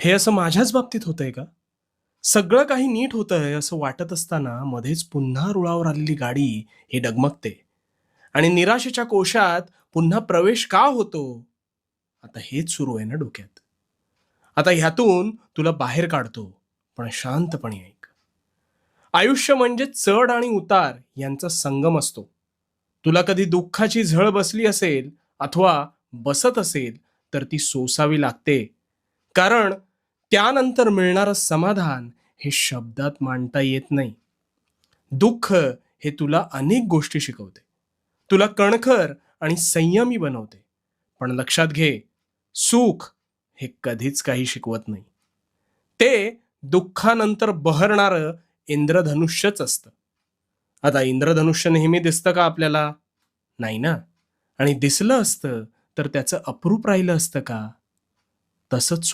हे असं माझ्याच बाबतीत होतंय का? सगळं काही नीट होतंय असं वाटत असताना मध्येच पुन्हा रुळावर आलेली गाडी ही डगमगते आणि निराशेच्या कोशात पुन्हा प्रवेश का होतो? आता हेच सुरू आहे ना डोक्यात. आता ह्यातून तुला बाहेर काढतो, पण शांतपणे ऐक. आयुष्य म्हणजे चढ आणि उतार यांचा संगम असतो. तुला कधी दुःखाची झळ बसली असेल अथवा बसत असेल, तर ती सोसावी लागते. कारण त्यानंतर मिळणारं समाधान हे शब्दात मांडता येत नाही. दुःख हे तुला अनेक गोष्टी शिकवते. तुला कणखर आणि संयमी बनवते. पण लक्षात घे, सुख हे कधीच काही शिकवत नाही. ते दुःखानंतर बहरणारं इंद्रधनुष्यच असतं. आता इंद्रधनुष्य नेहमी दिसतं का आपल्याला? नाही ना. आणि दिसलं असतं तर त्याचं अप्रूप राहिलं असतं का? तसंच